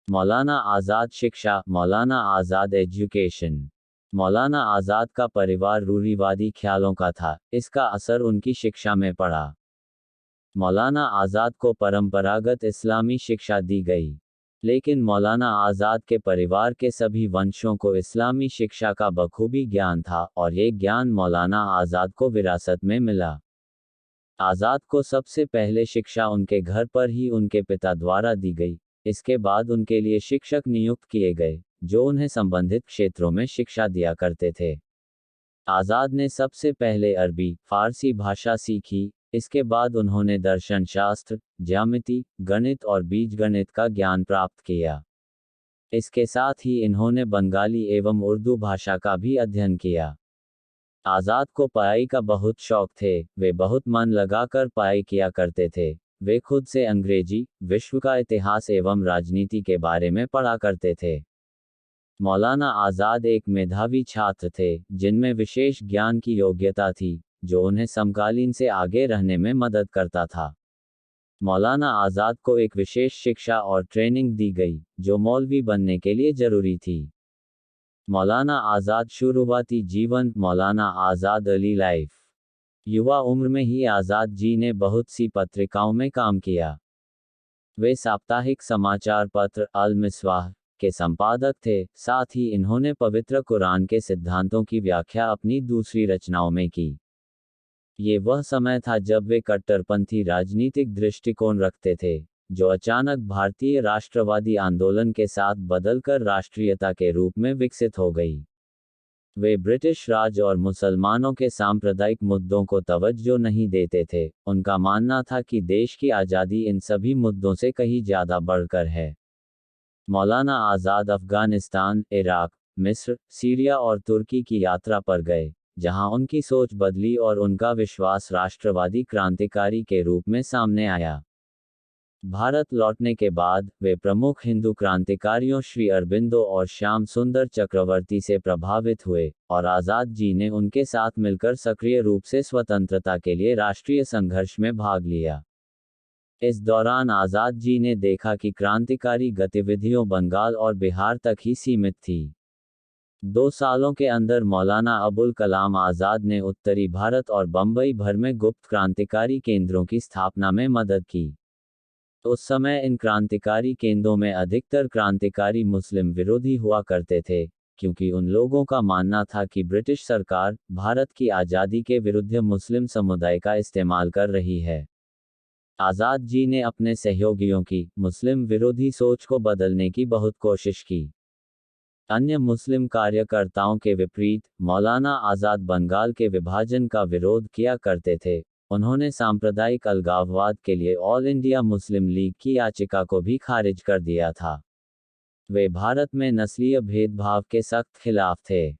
मौलाना आज़ाद शिक्षा, मौलाना आज़ाद एजुकेशन। मौलाना आज़ाद का परिवार रूढ़िवादी ख्यालों का था, इसका असर उनकी शिक्षा में पड़ा। मौलाना आज़ाद को परंपरागत इस्लामी शिक्षा दी गई, लेकिन मौलाना आज़ाद के परिवार के सभी वंशों को इस्लामी शिक्षा का बखूबी ज्ञान था और ये ज्ञान मौलाना आज़ाद को विरासत में मिला। आज़ाद को सबसे पहले शिक्षा उनके घर पर ही उनके पिता द्वारा दी गई। इसके बाद उनके लिए शिक्षक नियुक्त किए गए, जो उन्हें संबंधित क्षेत्रों में शिक्षा दिया करते थे। आज़ाद ने सबसे पहले अरबी, फारसी भाषा सीखी। इसके बाद उन्होंने दर्शन शास्त्र, ज्यामिति, गणित और बीजगणित का ज्ञान प्राप्त किया। इसके साथ ही इन्होंने बंगाली एवं उर्दू भाषा का भी अध्ययन किया। आज़ाद को पढ़ाई का बहुत शौक थे, वे बहुत मन लगाकर पढ़ाई किया करते थे। वे खुद से अंग्रेजी, विश्व का इतिहास एवं राजनीति के बारे में पढ़ा करते थे। मौलाना आज़ाद एक मेधावी छात्र थे, जिनमें विशेष ज्ञान की योग्यता थी, जो उन्हें समकालीन से आगे रहने में मदद करता था। मौलाना आज़ाद को एक विशेष शिक्षा और ट्रेनिंग दी गई, जो मौलवी बनने के लिए जरूरी थी। मौलाना आज़ाद शुरुआती जीवन, मौलाना आज़ाद अर्ली लाइफ। युवा उम्र में ही आज़ाद जी ने बहुत सी पत्रिकाओं में काम किया। वे साप्ताहिक समाचार पत्र अल मिसवाह के संपादक थे, साथ ही इन्होंने पवित्र कुरान के सिद्धांतों की व्याख्या अपनी दूसरी रचनाओं में की। ये वह समय था जब वे कट्टरपंथी राजनीतिक दृष्टिकोण रखते थे, जो अचानक भारतीय राष्ट्रवादी आंदोलन के साथ बदलकर राष्ट्रीयता के रूप में विकसित हो गई। वे ब्रिटिश राज और मुसलमानों के सांप्रदायिक मुद्दों को तवज्जो नहीं देते थे। उनका मानना था कि देश की आज़ादी इन सभी मुद्दों से कहीं ज़्यादा बढ़कर है। मौलाना आज़ाद अफ़गानिस्तान, इराक, मिस्र, सीरिया और तुर्की की यात्रा पर गए, जहां उनकी सोच बदली और उनका विश्वास राष्ट्रवादी क्रांतिकारी के रूप में सामने आया। भारत लौटने के बाद वे प्रमुख हिंदू क्रांतिकारियों श्री अरबिंदो और श्याम सुंदर चक्रवर्ती से प्रभावित हुए, और आज़ाद जी ने उनके साथ मिलकर सक्रिय रूप से स्वतंत्रता के लिए राष्ट्रीय संघर्ष में भाग लिया। इस दौरान आज़ाद जी ने देखा कि क्रांतिकारी गतिविधियों बंगाल और बिहार तक ही सीमित थी। 2 सालों के अंदर मौलाना अबुल कलाम आज़ाद ने उत्तरी भारत और बंबई भर में गुप्त क्रांतिकारी केंद्रों की स्थापना में मदद की। उस समय इन क्रांतिकारी केंद्रों में अधिकतर क्रांतिकारी मुस्लिम विरोधी हुआ करते थे, क्योंकि उन लोगों का मानना था कि ब्रिटिश सरकार भारत की आज़ादी के विरुद्ध मुस्लिम समुदाय का इस्तेमाल कर रही है। आज़ाद जी ने अपने सहयोगियों की मुस्लिम विरोधी सोच को बदलने की बहुत कोशिश की। अन्य मुस्लिम कार्यकर्ताओं के विपरीत, मौलाना आज़ाद बंगाल के विभाजन का विरोध किया करते थे। उन्होंने सांप्रदायिक अलगाववाद के लिए ऑल इंडिया मुस्लिम लीग की याचिका को भी खारिज कर दिया था। वे भारत में नस्लीय भेदभाव के सख्त खिलाफ थे।